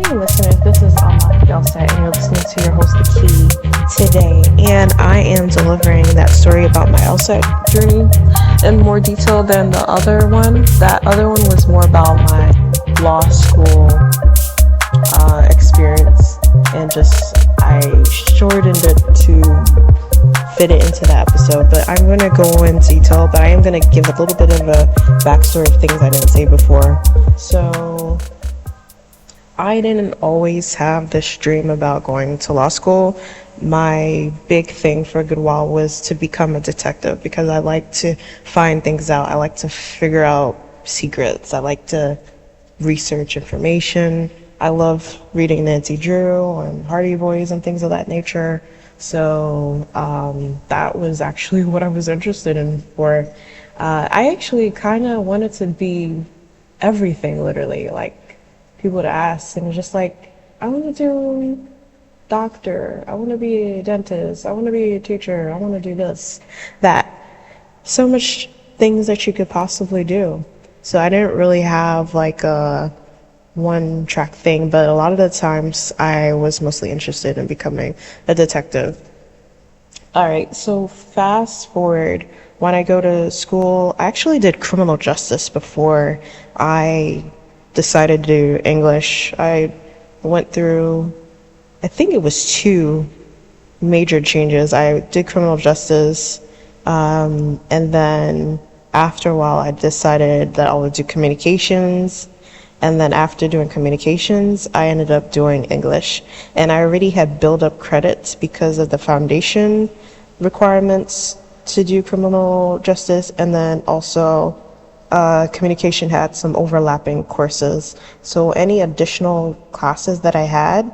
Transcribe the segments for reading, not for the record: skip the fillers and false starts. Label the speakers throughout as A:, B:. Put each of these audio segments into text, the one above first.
A: Hey listeners, this is LSAT, and you're listening to your host, The Key, today. And I am delivering that story about my LSAT journey in more detail than the other one. That other one was more about my law school experience, and just I shortened it to fit it into the episode. But I'm going to go in detail, but I am going to give a little bit of a backstory of things I didn't say before. So I didn't always have this dream about going to law school. My big thing for a good while was to become a detective, because I like to find things out. I like to figure out secrets. I like to research information. I love reading Nancy Drew and Hardy Boys and things of that nature. So that was actually what I was interested in for. I actually kind of wanted to be everything, literally. Like, people would ask, and it's just like, I want to do doctor, I want to be a dentist, I want to be a teacher, I want to do this, that. So much things that you could possibly do. So I didn't really have like a one track thing, but a lot of the times I was mostly interested in becoming a detective. All right, so fast forward, when I go to school, I actually did criminal justice before I decided to do English. I went through, I think it was 2 major changes. I did criminal justice, and then after a while I decided that I would do communications. And then after doing communications, I ended up doing English. And I already had built up credits because of the foundation requirements to do criminal justice, and then also communication had some overlapping courses. So any additional classes that I had,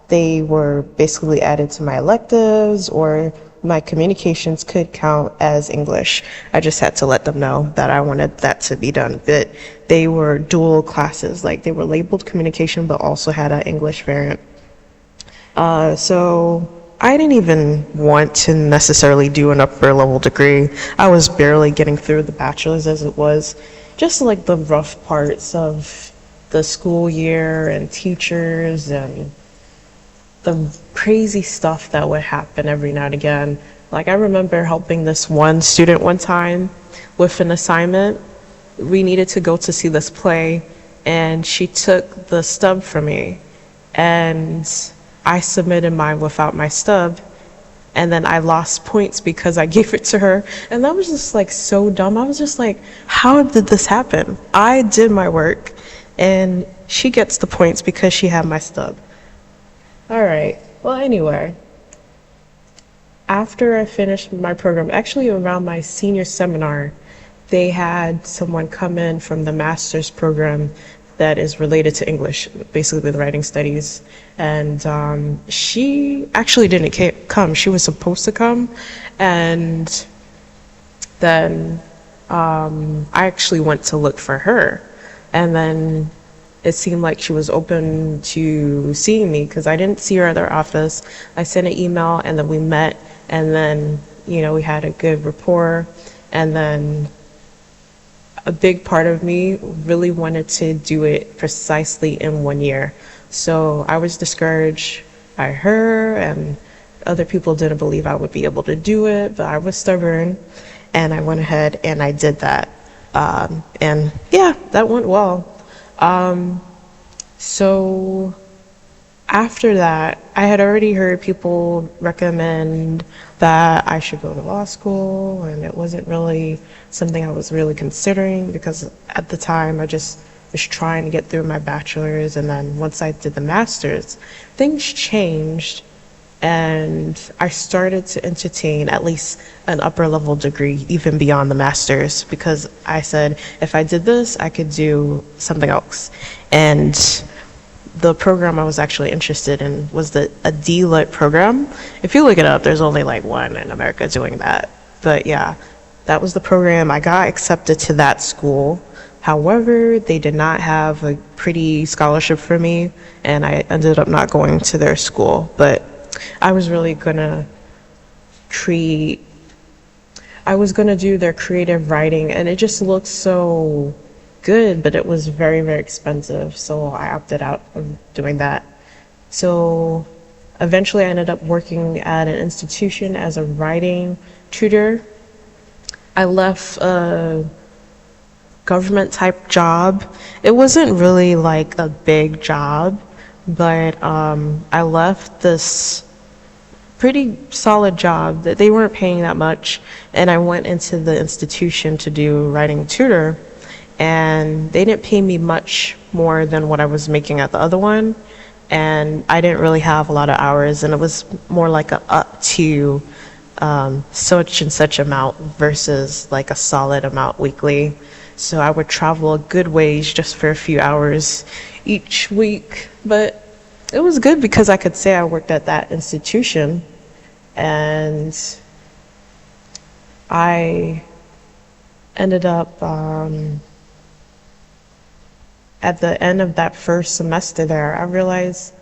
A: they were basically added to my electives, or my communications could count as English. I just had to let them know that I wanted that to be done. But they were dual classes, like they were labeled communication but also had an English variant. So I didn't even want to necessarily do an upper level degree. I was barely getting through the bachelor's as it was. Just like the rough parts of the school year and teachers and the crazy stuff that would happen every now and again. Like, I remember helping this one student one time with an assignment. We needed to go to see this play, and she took the stub from me, and I submitted mine without my stub, and then I lost points because I gave it to her. And that was just like so dumb. I was just like, how did this happen? I did my work and she gets the points because she had my stub. All right, well, anyway, after I finished my program, actually around my senior seminar, they had someone come in from the master's program that is related to English, basically the writing studies. And she actually didn't come. She was supposed to come. And then I actually went to look for her. And then it seemed like she was open to seeing me, because I didn't see her at their office. I sent an email, and then we met, and then, we had a good rapport. And then a big part of me really wanted to do it precisely in 1 year. So I was discouraged by her, and other people didn't believe I would be able to do it, but I was stubborn, and I went ahead and I did that. And yeah, that went well. So after that, I had already heard people recommend that I should go to law school, and it wasn't really something I was really considering, because at the time I just was trying to get through my bachelor's. And then once I did the master's, things changed, and I started to entertain at least an upper level degree even beyond the master's, because I said, if I did this, I could do something else. And the program I was actually interested in was a D-Lit program. If you look it up, there's only like one in America doing that. But yeah, that was the program. I got accepted to that school. However, they did not have a pretty scholarship for me, and I ended up not going to their school. But I was really gonna do their creative writing, and it just looked so good, but it was very, very expensive. So I opted out of doing that. So eventually I ended up working at an institution as a writing tutor. I left a government type job. It wasn't really like a big job, but I left this pretty solid job that they weren't paying that much, and I went into the institution to do writing tutor, and they didn't pay me much more than what I was making at the other one, and I didn't really have a lot of hours, and it was more like a up to such and such amount versus like a solid amount weekly. So I would travel a good ways just for a few hours each week, but it was good because I could say I worked at that institution. And I ended up at the end of that first semester there, I realized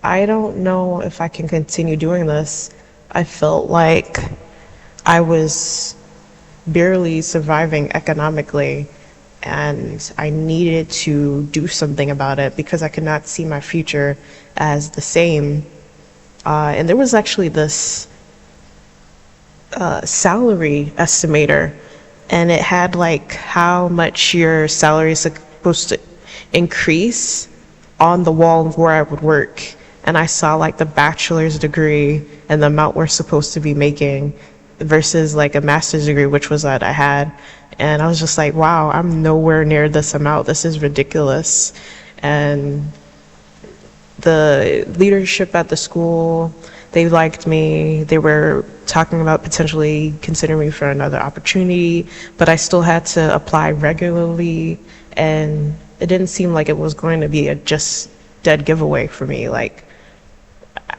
A: I don't know if I can continue doing this. I felt like I was barely surviving economically, and I needed to do something about it because I could not see my future as the same. And there was actually this salary estimator, and it had like how much your salary is supposed to increase on the wall of where I would work. And I saw like the bachelor's degree and the amount we're supposed to be making versus like a master's degree, which was what I had. And I was just like, wow, I'm nowhere near this amount. This is ridiculous. And the leadership at the school, they liked me. They were talking about potentially considering me for another opportunity, but I still had to apply regularly, and it didn't seem like it was going to be a just dead giveaway for me. Like,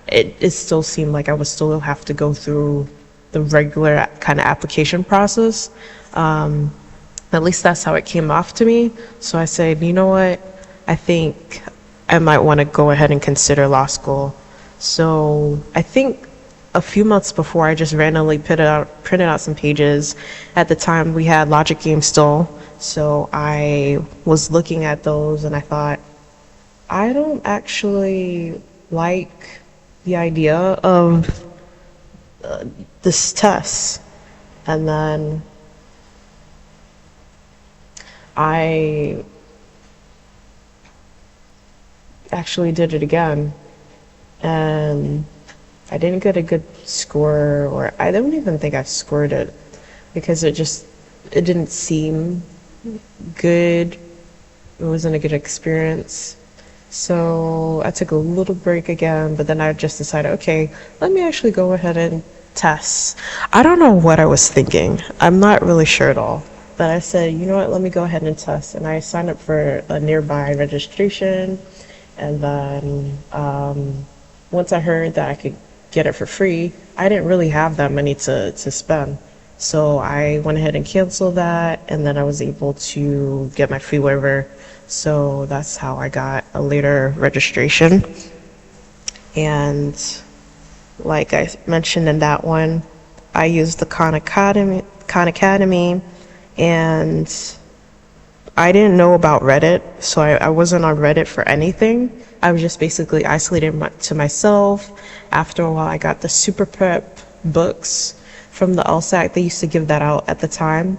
A: it still seemed like I would still have to go through the regular kind of application process. At least that's how it came off to me. So I said, you know what? I think I might want to go ahead and consider law school. So I think a few months before, I just randomly printed out some pages. At the time, we had logic games still. So I was looking at those and I thought, I don't actually like the idea of this test. And then I actually did it again, and I didn't get a good score, or I don't even think I scored it because it didn't seem good. It wasn't a good experience. So I took a little break again, but then I just decided, okay, let me actually go ahead and test. I don't know what I was thinking. I'm not really sure at all. But I said, you know what, let me go ahead and test. And I signed up for a nearby registration. And then once I heard that I could get it for free, I didn't really have that money to spend. So I went ahead and canceled that, and then I was able to get my fee waiver. So that's how I got a later registration. And like I mentioned in that one, I used the Khan Academy, and I didn't know about Reddit, so I wasn't on Reddit for anything. I was just basically isolated to myself. After a while, I got the Super Prep books from the LSAC. They used to give that out at the time.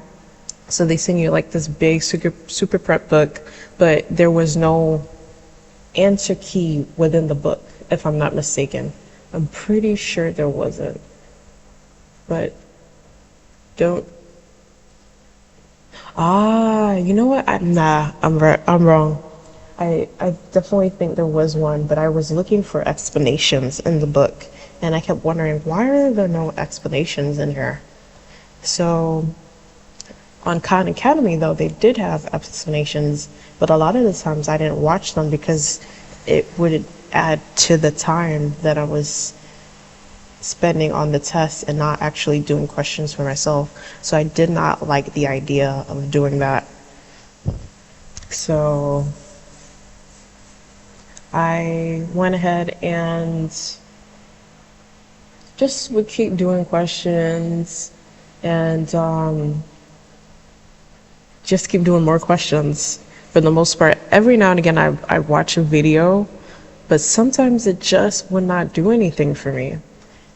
A: So they send you like this big super prep book, but there was no answer key within the book, if I'm not mistaken. I'm pretty sure there wasn't, but don't. You know what? I'm wrong. I definitely think there was one, but I was looking for explanations in the book, and I kept wondering, why are there no explanations in here? So on Khan Academy, though, they did have explanations, but a lot of the times I didn't watch them because it would add to the time that I was spending on the test and not actually doing questions for myself. So I did not like the idea of doing that. So I went ahead and just would keep doing questions and just keep doing more questions. for the most part. Every now and again, I watch a video, but sometimes it just would not do anything for me.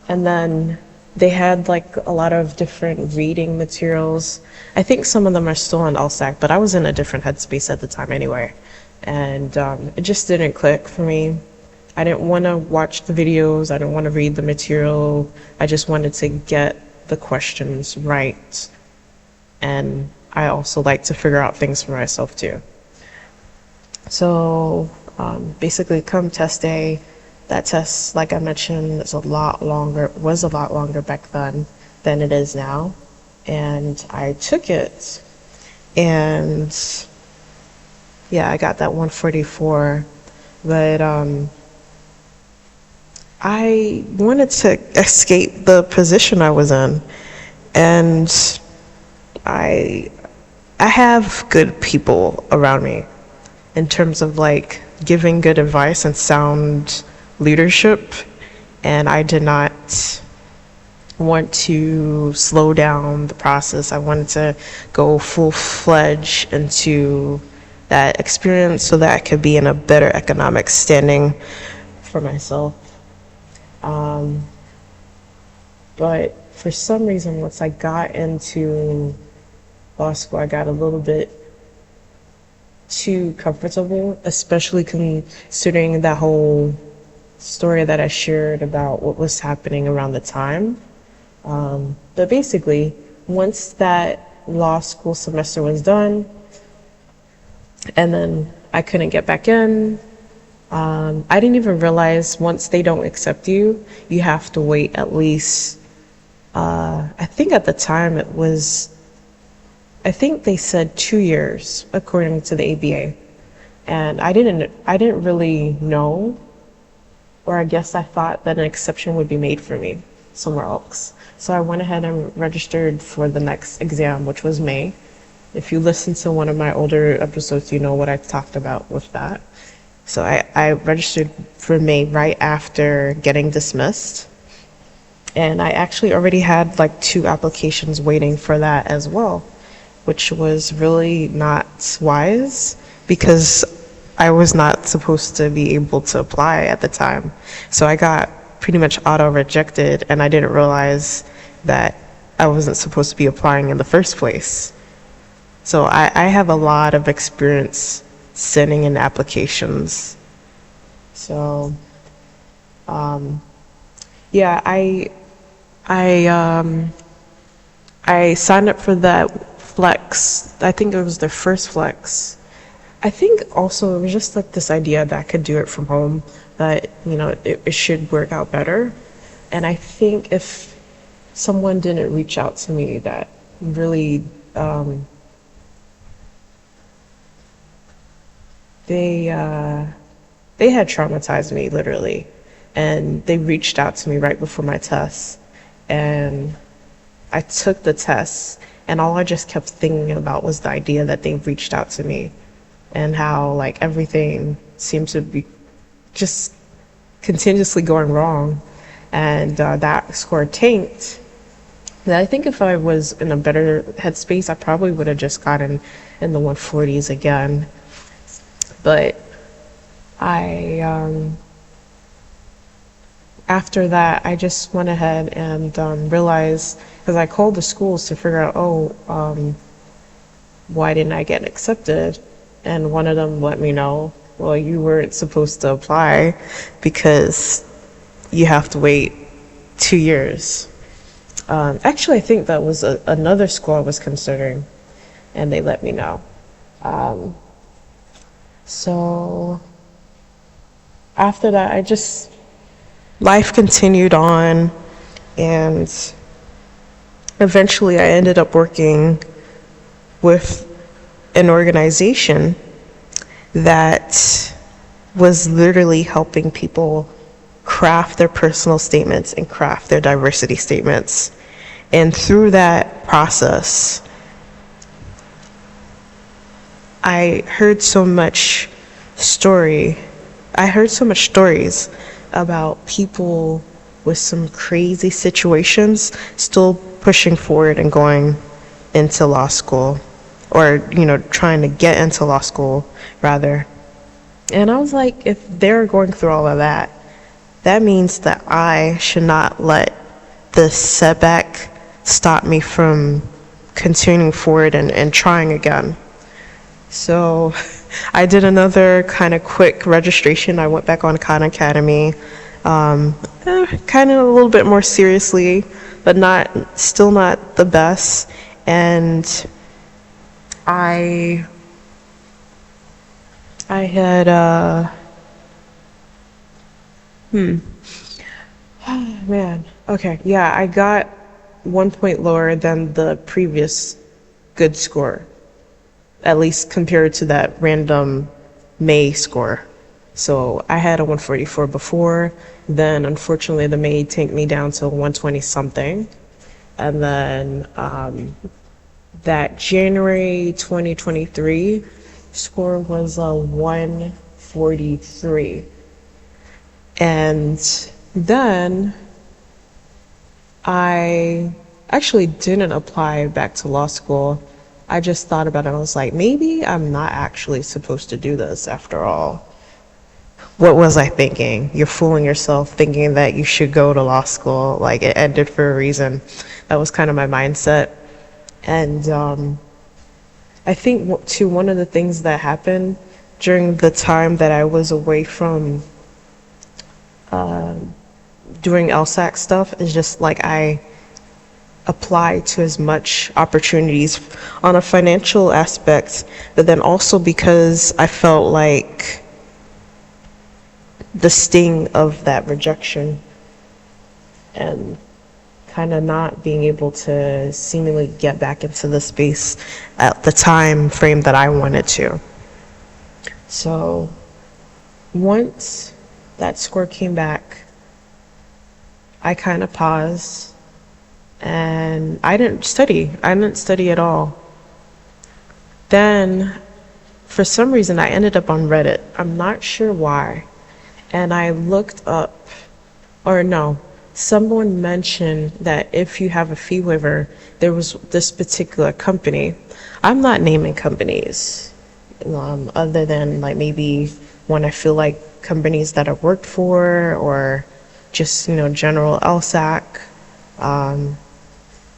A: And then they had like a lot of different reading materials. I think some of them are still on LSAC, but I was in a different headspace at the time anyway. And it just didn't click for me. I didn't want to watch the videos. I didn't want to read the material. I just wanted to get the questions right. And I also like to figure out things for myself too. So basically come test day, that test, like I mentioned, was a lot longer back then than it is now. And I took it, and yeah, I got that 144, but I wanted to escape the position I was in, and I have good people around me in terms of like giving good advice and sound leadership, and I did not want to slow down the process. I wanted to go full-fledged into that experience so that I could be in a better economic standing for myself. But for some reason, once I got into law school, I got a little bit too comfortable, especially considering that whole story that I shared about what was happening around the time. But basically, once that law school semester was done, and then I couldn't get back in, I didn't even realize once they don't accept you, you have to wait at least, I think at the time it was, I think they said 2 years, according to the ABA. And I didn't really know, or I guess I thought that an exception would be made for me somewhere else. So I went ahead and registered for the next exam, which was May. If you listen to one of my older episodes, you know what I talked about with that. So I registered for May right after getting dismissed. And I actually already had like 2 applications waiting for that as well, which was really not wise because I was not supposed to be able to apply at the time. So I got pretty much auto-rejected, and I didn't realize that I wasn't supposed to be applying in the first place. So I have a lot of experience sending in applications. So, yeah, I signed up for that flex. I think it was their first flex. I think also it was just like this idea that I could do it from home, that, you know, it should work out better. And I think if someone didn't reach out to me that really, they had traumatized me literally, and they reached out to me right before my test, and I took the test, and all I just kept thinking about was the idea that they reached out to me and how like everything seemed to be just continuously going wrong, and that score tanked. And I think if I was in a better headspace, I probably would have just gotten in the 140s again. But after that, I just went ahead and realized, because I called the schools to figure out, why didn't I get accepted? And one of them let me know, well, you weren't supposed to apply because you have to wait 2 years. Actually, I think that was another school I was considering, and they let me know. So after that, life continued on, and eventually I ended up working with an organization that was literally helping people craft their personal statements and craft their diversity statements. And through that process, I heard so much stories about people with some crazy situations still pushing forward and going into law school. or, trying to get into law school, rather. And I was like, if they're going through all of that, that means that I should not let the setback stop me from continuing forward and trying again. So I did another kind of quick registration. I went back on Khan Academy, kind of a little bit more seriously, but still not the best. And I had, man, okay, yeah, I got 1 point lower than the previous good score, at least compared to that random May score. So I had a 144 before, then unfortunately the May tanked me down to 120 something. And then that January 2023 score was a 143. And then I actually didn't apply back to law school. I just thought about it and I was like, maybe I'm not actually supposed to do this after all. What was I thinking? You're fooling yourself thinking that you should go to law school. Like, it ended for a reason. That was kind of my mindset. And I think too, one of the things that happened during the time that I was away from doing LSAC stuff is just like I applied to as much opportunities on a financial aspect, but then also because I felt like the sting of that rejection and kind of not being able to seemingly get back into the space at the time frame that I wanted to. So once that score came back, I kind of paused and I didn't study at all. Then for some reason I ended up on Reddit. I'm not sure why. And I looked up, or no, someone mentioned that if you have a fee waiver, there was this particular company. I'm not naming companies, other than like maybe when I feel like companies that I've worked for, or just, general LSAC.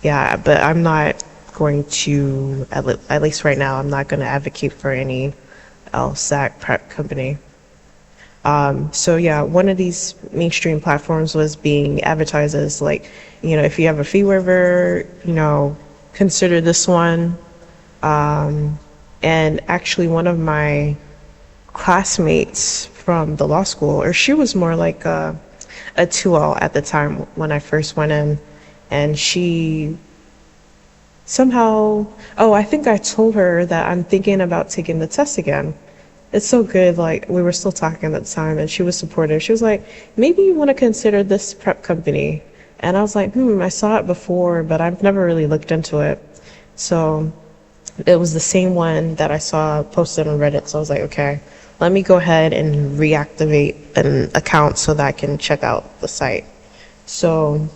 A: Yeah, but I'm not going to, at least right now, I'm not going to advocate for any LSAC prep company. So yeah, one of these mainstream platforms was being advertised as like, if you have a fee waiver, consider this one. And actually one of my classmates from the law school, or she was more like a 2L at the time when I first went in, and she somehow, I think I told her that I'm thinking about taking the test again. It's so good, like, we were still talking at the time, and she was supportive. She was like, maybe you want to consider this prep company. And I was like, I saw it before, but I've never really looked into it. So it was the same one that I saw posted on Reddit. So I was like, okay, let me go ahead and reactivate an account so that I can check out the site. So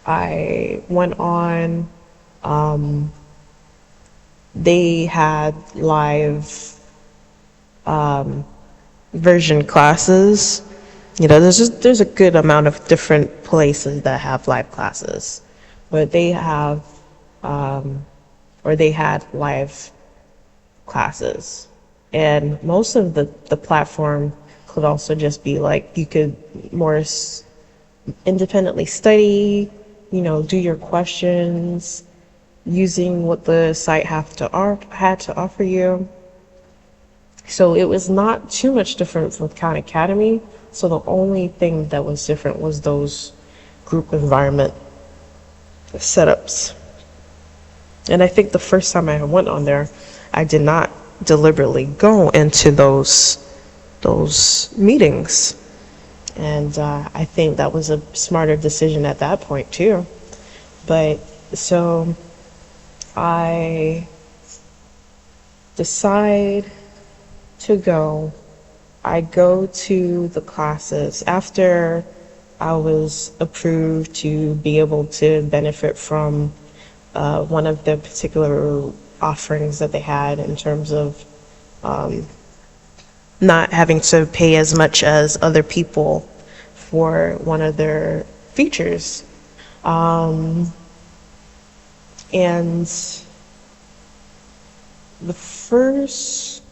A: I went on, they had live version classes. There's a good amount of different places that have live classes, but they have they had live classes, and most of the platform could also just be like you could more independently study, do your questions using what the site had to offer you. So it was not too much different from Khan Academy. So the only thing that was different was those group environment setups. And I think the first time I went on there, I did not deliberately go into those meetings. And I think that was a smarter decision at that point too. But so I decide to go. I go to the classes after I was approved to be able to benefit from one of the particular offerings that they had in terms of not having to pay as much as other people for one of their features. And the first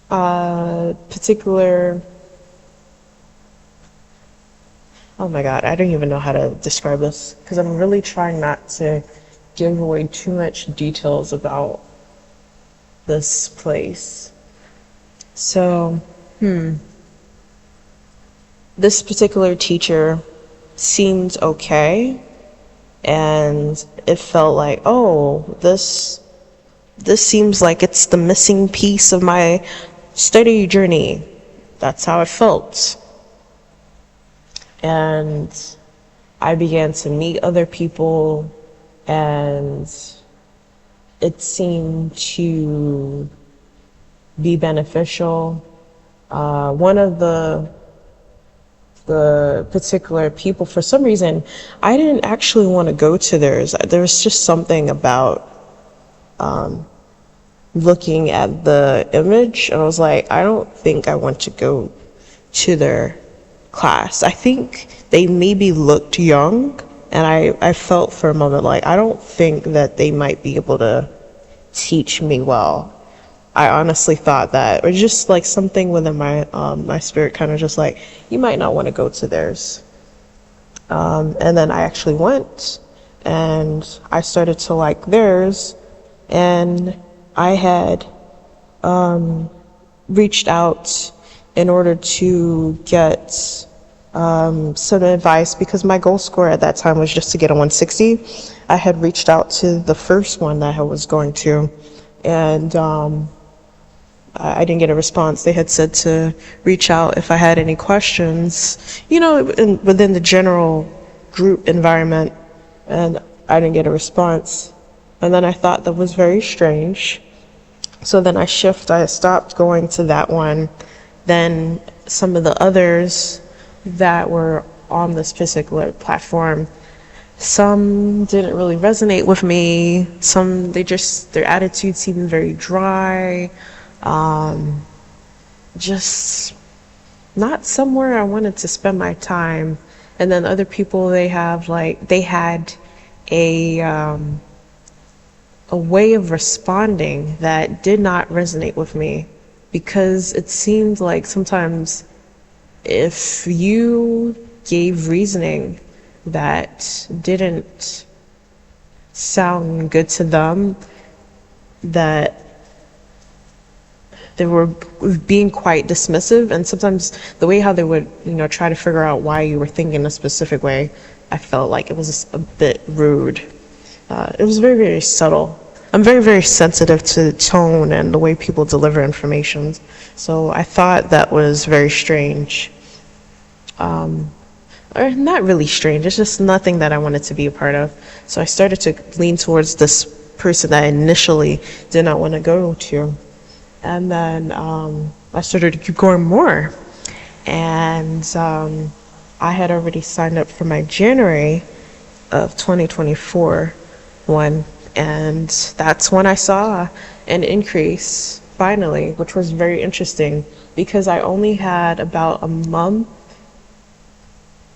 A: particular, oh my God, I don't even know how to describe this because I'm really trying not to give away too much details about this place. So, this particular teacher seemed okay, and it felt like, oh, this seems like it's the missing piece of my study journey. That's how it felt. And I began to meet other people, and it seemed to be beneficial. One of the particular people, for some reason, I didn't actually want to go to theirs. There was just something about looking at the image, and I was like, I don't think I want to go to their class. I think they maybe looked young, and I felt for a moment like, I don't think that they might be able to teach me well. I honestly thought that, or just like something within my spirit kind of just like, you might not want to go to theirs. And then I actually went, and I started to like theirs, and I had reached out in order to get some advice, because my goal score at that time was just to get a 160. I had reached out to the first one that I was going to, and I didn't get a response. They had said to reach out if I had any questions, within the general group environment, and I didn't get a response. And then I thought that was very strange. So then I stopped going to that one. Then some of the others that were on this particular platform, some didn't really resonate with me. Some, their attitude seemed very dry. Just not somewhere I wanted to spend my time. And then other people, they had a way of responding that did not resonate with me, because it seemed like sometimes if you gave reasoning that didn't sound good to them, that they were being quite dismissive. And sometimes the way how they would, try to figure out why you were thinking a specific way, I felt like it was a bit rude. It was very, very subtle. I'm very, very sensitive to tone and the way people deliver information. So I thought that was very strange. Or not really strange, it's just nothing that I wanted to be a part of. So I started to lean towards this person that I initially did not want to go to. And then I started to keep going more. And I had already signed up for my January of 2024 one. And that's when I saw an increase, finally, which was very interesting, because I only had about a month.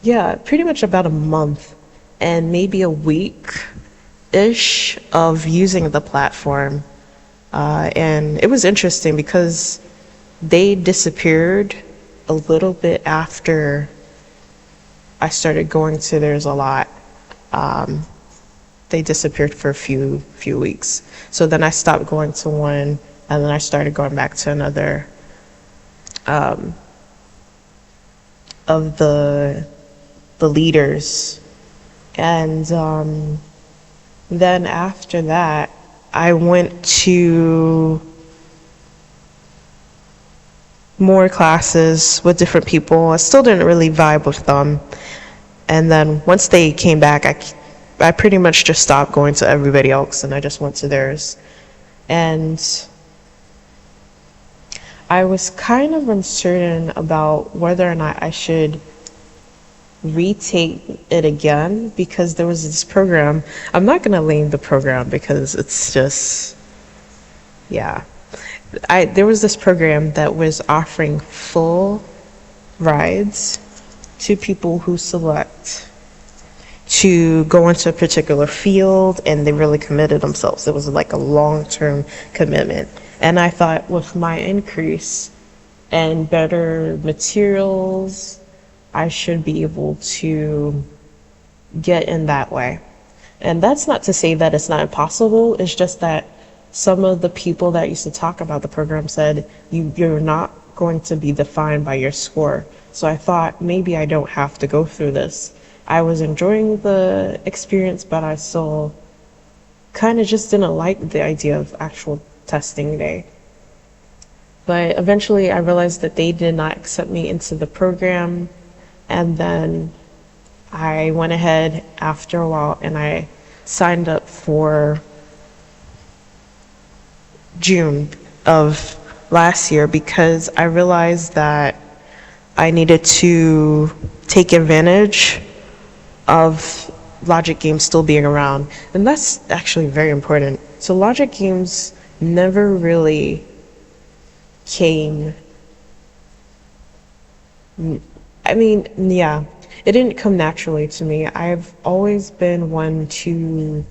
A: Yeah, pretty much about a month and maybe a week-ish of using the platform. And it was interesting because they disappeared a little bit after I started going to theirs a lot. They disappeared for a few weeks. So then I stopped going to one, and then I started going back to another of the leaders. And then after that, I went to more classes with different people. I still didn't really vibe with them. And then once they came back, I pretty much just stopped going to everybody else, and I just went to theirs. And I was kind of uncertain about whether or not I should retake it again because there was this program. I'm not gonna name the program because it's just, yeah. There was this program that was offering full rides to people who select to go into a particular field, and they really committed themselves. It was like a long-term commitment. And I thought with my increase and better materials, I should be able to get in that way. And that's not to say that it's not impossible. It's just that some of the people that used to talk about the program said you're not going to be defined by your score. So I thought maybe I don't have to go through this. I was enjoying the experience, but I still kind of just didn't like the idea of actual testing day. But eventually I realized that they did not accept me into the program. And then I went ahead after a while and I signed up for June of last year because I realized that I needed to take advantage of logic games still being around. And that's actually very important. So logic games never really came, I mean, yeah, it didn't come naturally to me. I've always been one to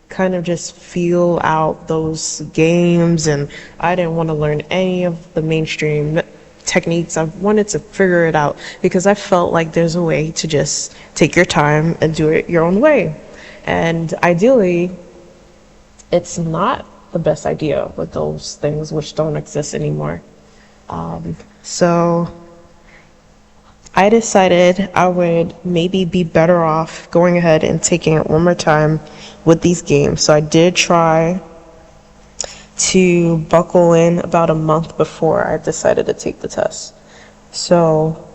A: kind of just feel out those games, and I didn't want to learn any of the mainstream techniques. I wanted to figure it out because I felt like there's a way to just take your time and do it your own way. And ideally, it's not the best idea with those things which don't exist anymore. So I decided I would maybe be better off going ahead and taking it one more time with these games. So I did try to buckle in about a month before I decided to take the test. So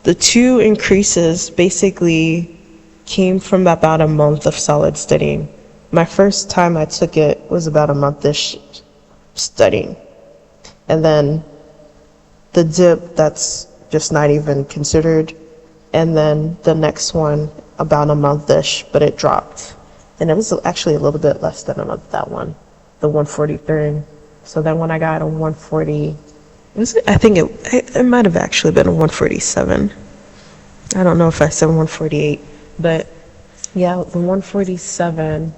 A: the two increases basically came from about a month of solid studying. My first time I took it was about a month-ish studying. And then the dip, that's just not even considered. And then the next one, about a month-ish, but it dropped. And it was actually a little bit less than a month, that one, the 143. So then when I got a 140, I think it might have actually been a 147. I don't know if I said 148, but yeah, the 147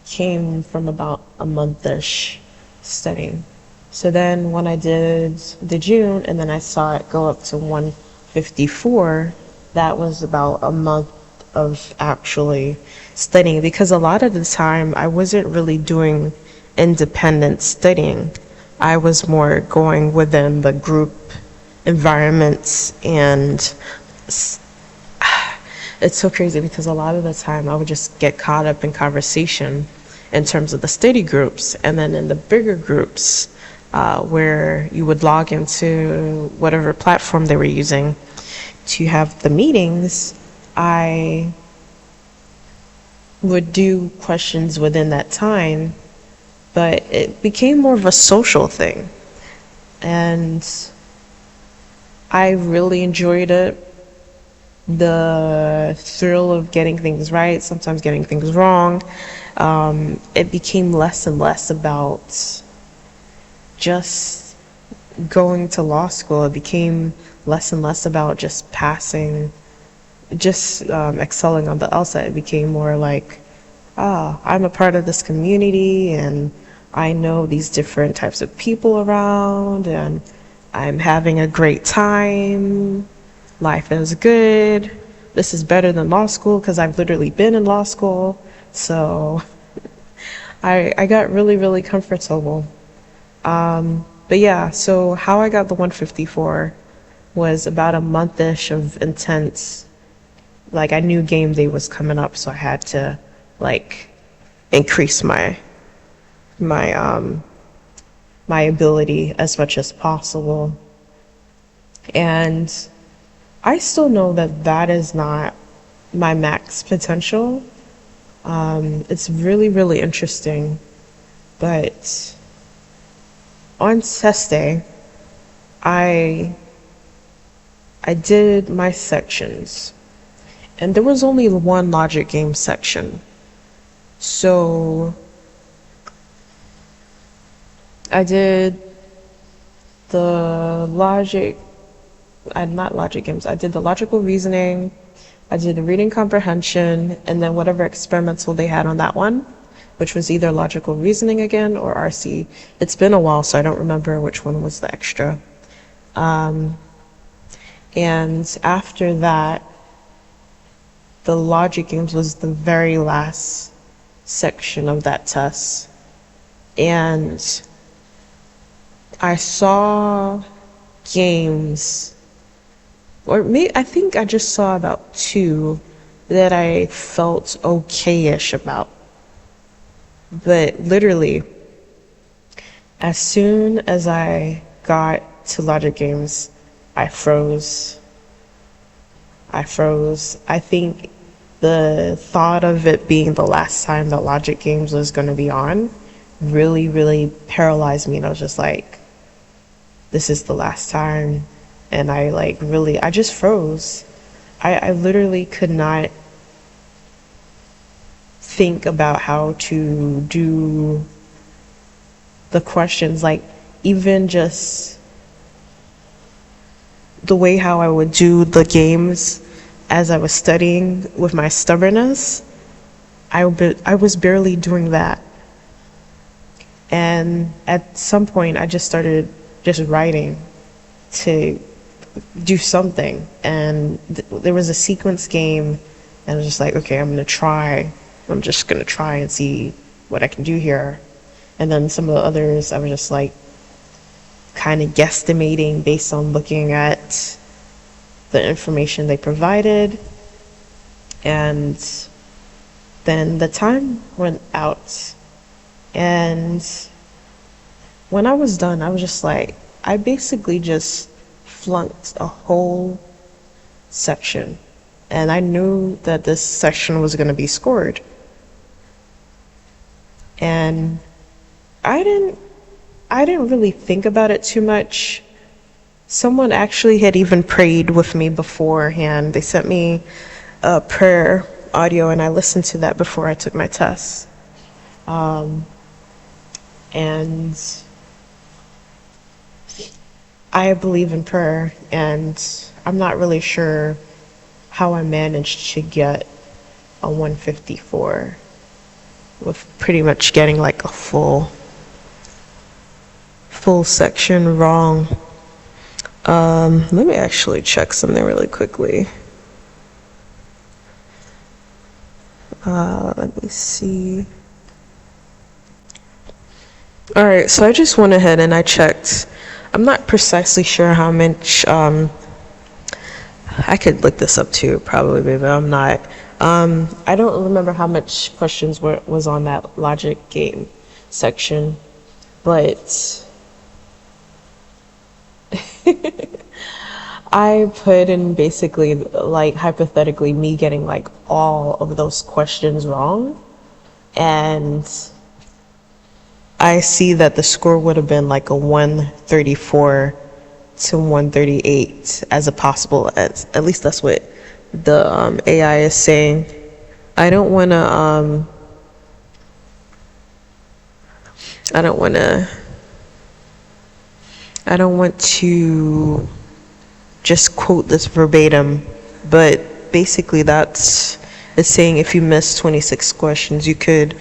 A: came from about a month-ish studying. So then when I did the June and then I saw it go up to 154, that was about a month of actually studying, because a lot of the time I wasn't really doing independent studying. I was more going within the group environments, and it's so crazy because a lot of the time I would just get caught up in conversation in terms of the study groups, and then in the bigger groups where you would log into whatever platform they were using to have the meetings, I would do questions within that time, but it became more of a social thing. And I really enjoyed it. The thrill of getting things right, sometimes getting things wrong. It became less and less about just going to law school. It became less and less about just passing, just excelling on the LSAT. It became more like, I'm a part of this community and I know these different types of people around and I'm having a great time. Life is good. This is better than law school because I've literally been in law school. So I got really, really comfortable. But yeah, so how I got the 154 was about a month-ish of intense, like I knew game day was coming up, so I had to like increase my ability as much as possible. And I still know that that is not my max potential. It's really, really interesting, but on test day, I I did my sections, and there was only one logic game section. So I did the not logic games, I did the logical reasoning, I did the reading comprehension, and then whatever experimental they had on that one, which was either logical reasoning again or RC. It's been a while, so I don't remember which one was the extra. And after that, the logic games was the very last section of that test. And I saw games, or maybe I think I just saw about two that I felt okay-ish about. But literally, as soon as I got to logic games, I froze. I think the thought of it being the last time that logic games was going to be on really, really paralyzed me. And I was just like, this is the last time. And I just froze. I literally could not think about how to do the questions, like even just the way how I would do the games as I was studying with my stubbornness. I was barely doing that. And at some point I just started just writing to do something, and there was a sequence game, and I was just like, okay, I'm just gonna try and see what I can do here. And then some of the others I was just like kind of guesstimating based on looking at the information they provided. And then the time went out, and when I was done, I was just like, I basically just flunked a whole section, and I knew that this section was going to be scored. And I didn't really think about it too much. Someone actually had even prayed with me beforehand. They sent me a prayer audio, and I listened to that before I took my test. And I believe in prayer, and I'm not really sure how I managed to get a 154 with pretty much getting like a full section wrong. Let me actually check something really quickly. Let me see. Alright, so I just went ahead and I checked. I'm not precisely sure how much, I could look this up too, probably, but I'm not. I don't remember how much questions was on that logic game section, but I put in basically, like, hypothetically, me getting like all of those questions wrong, and I see that the score would have been like a 134 to 138 as a possible, at least that's what the AI is saying. I don't want to just quote this verbatim, but basically it's saying if you miss 26 questions, you could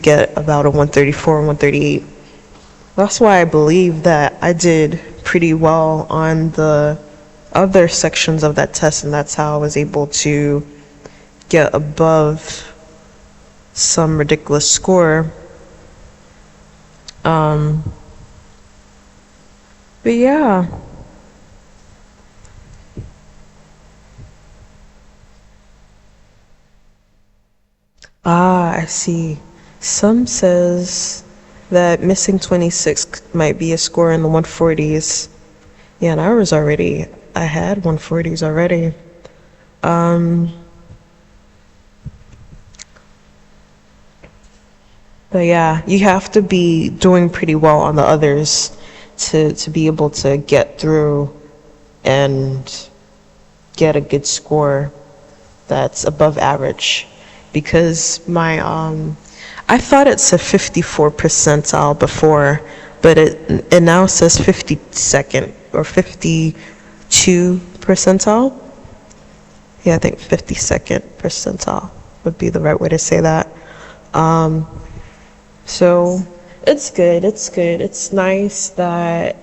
A: get about a 134 and 138. That's why I believe that I did pretty well on the other sections of that test, and that's how I was able to get above some ridiculous score. But yeah. I see. Some says that missing 26 might be a score in the 140s. Yeah, and I had 140s already. But yeah, you have to be doing pretty well on the others to be able to get through and get a good score that's above average, because my I thought it said 54 percentile before, but it now says 52nd or 52 percentile. Yeah, I think 52nd percentile would be the right way to say that. So it's good. It's nice that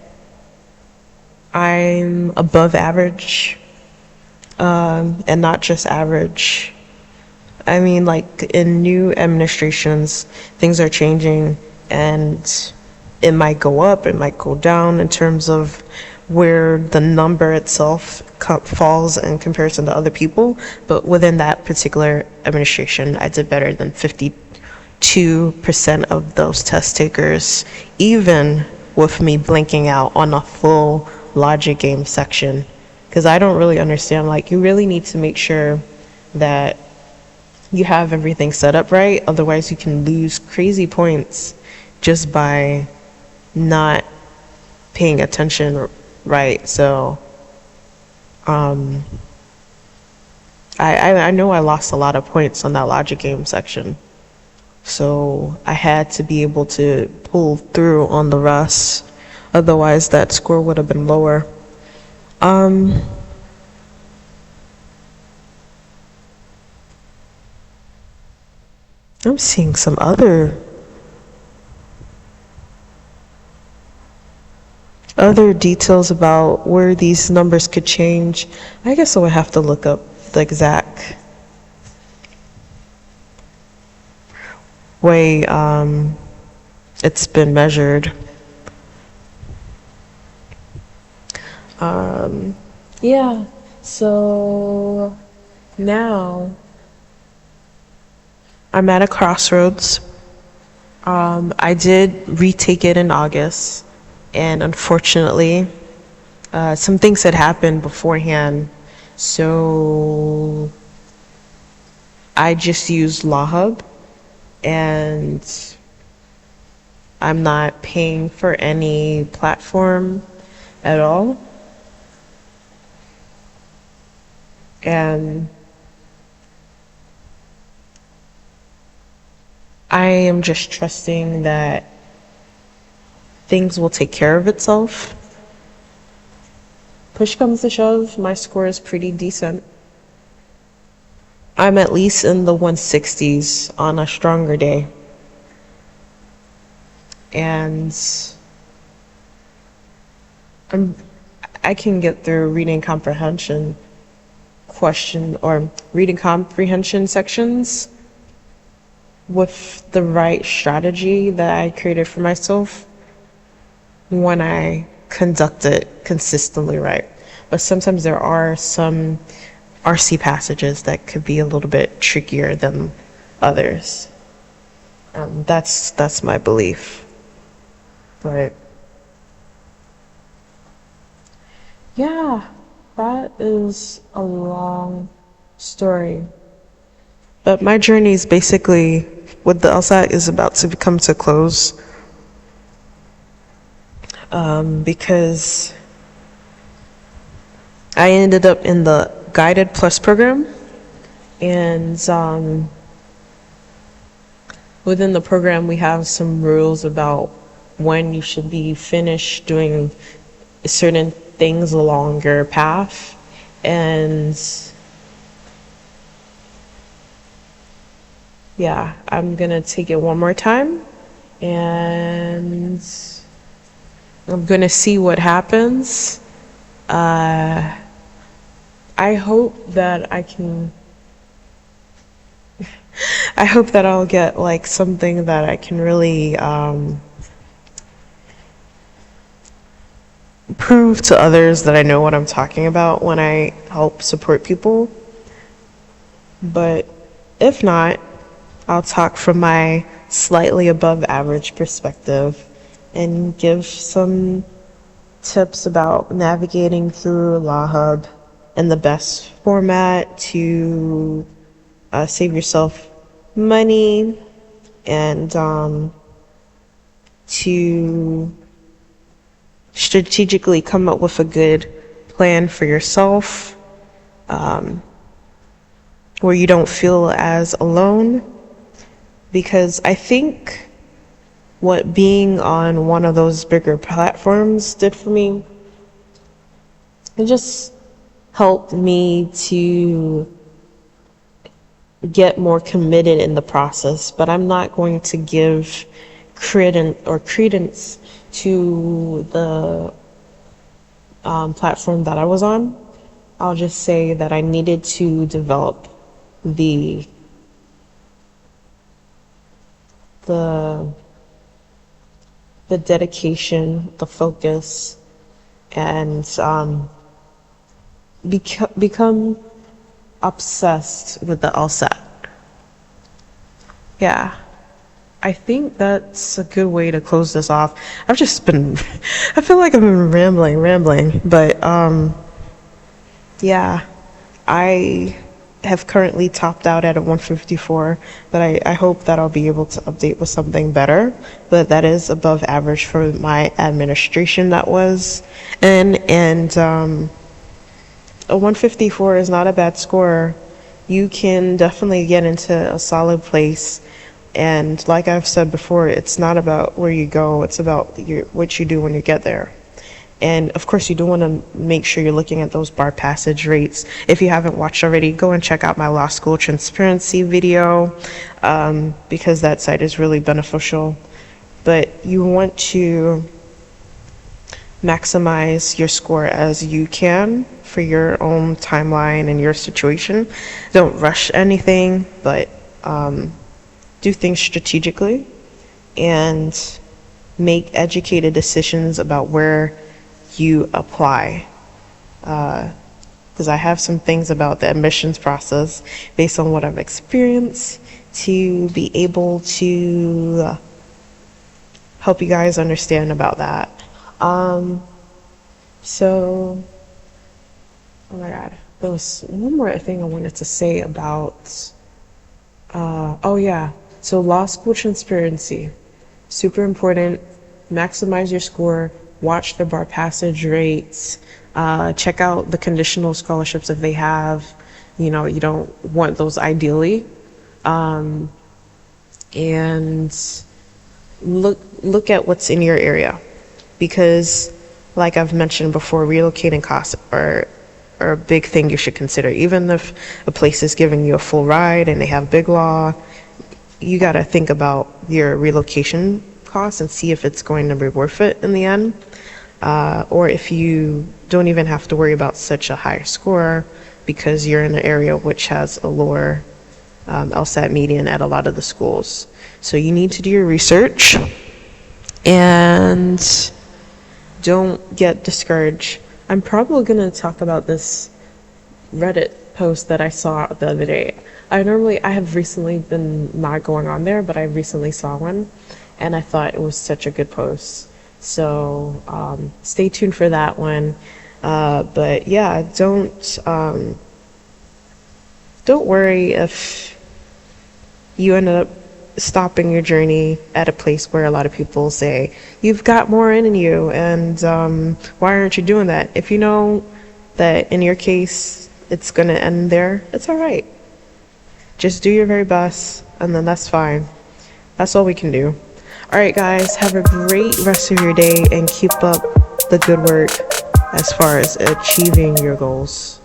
A: I'm above average, and not just average. I mean, like, in new administrations, things are changing, and it might go up, it might go down in terms of where the number itself falls in comparison to other people. But within that particular administration, I did better than 52% of those test takers, even with me blinking out on a full logic game section. Because I don't really understand, like, you really need to make sure that you have everything set up right, otherwise you can lose crazy points just by not paying attention right. So I know I lost a lot of points on that logic game section, so I had to be able to pull through on the rest, otherwise that score would have been lower. I'm seeing some other details about where these numbers could change. I guess I would have to look up the exact way it's been measured. Yeah, so now I'm at a crossroads. I did retake it in August, and unfortunately, some things had happened beforehand, so I just used LawHub, and I'm not paying for any platform at all. And I am just trusting that things will take care of itself. Push comes to shove, my score is pretty decent. I'm at least in the 160s on a stronger day. And I can get through reading comprehension sections with the right strategy that I created for myself when I conduct it consistently right. But sometimes there are some RC passages that could be a little bit trickier than others. That's my belief. But yeah, that is a long story. But my journey is basically, with the LSAT, is about to come to close. Because I ended up in the Guided Plus program, and within the program we have some rules about when you should be finished doing certain things along your path. And yeah, I'm gonna take it one more time, and I'm gonna see what happens. I hope that I'll get like something that I can really prove to others that I know what I'm talking about when I help support people. But if not, I'll talk from my slightly above average perspective and give some tips about navigating through LawHub and the best format to save yourself money, and to strategically come up with a good plan for yourself, where you don't feel as alone. Because I think what being on one of those bigger platforms did for me, it just helped me to get more committed in the process. But I'm not going to give credence to the platform that I was on. I'll just say that I needed to develop the dedication, the focus, and become obsessed with the LSAT. Yeah, I think that's a good way to close this off. I've just been, I feel like I've been rambling, but yeah, I have currently topped out at a 154, but I hope that I'll be able to update with something better. But that is above average for my administration that was in, and a 154 is not a bad score. You can definitely get into a solid place. And like I've said before, it's not about where you go, it's about what you do when you get there. And of course, you do want to make sure you're looking at those bar passage rates. If you haven't watched already, go and check out my law school transparency video, because that site is really beneficial. But you want to maximize your score as you can for your own timeline and your situation. Don't rush anything, but do things strategically and make educated decisions about where you apply. Because I have some things about the admissions process based on what I've experienced to be able to help you guys understand about that. So, oh my God, there was one more thing I wanted to say about, oh yeah, so law school transparency, super important. Maximize your score, watch the bar passage rates, check out the conditional scholarships if they have. You know, you don't want those ideally. And look at what's in your area, because like I've mentioned before, relocating costs are a big thing you should consider. Even if a place is giving you a full ride and they have big law, you got to think about your relocation costs and see if it's going to be worth it in the end, or if you don't even have to worry about such a high score because you're in an area which has a lower LSAT median at a lot of the schools. So you need to do your research and don't get discouraged. I'm probably going to talk about this Reddit post that I saw the other day. I have recently been not going on there, but I recently saw one and I thought it was such a good post. So stay tuned for that one. But yeah, don't worry if you end up stopping your journey at a place where a lot of people say you've got more in you, and why aren't you doing that? If you know that in your case it's going to end there, it's all right. Just do your very best, and then that's fine. That's all we can do. All right, guys, have a great rest of your day and keep up the good work as far as achieving your goals.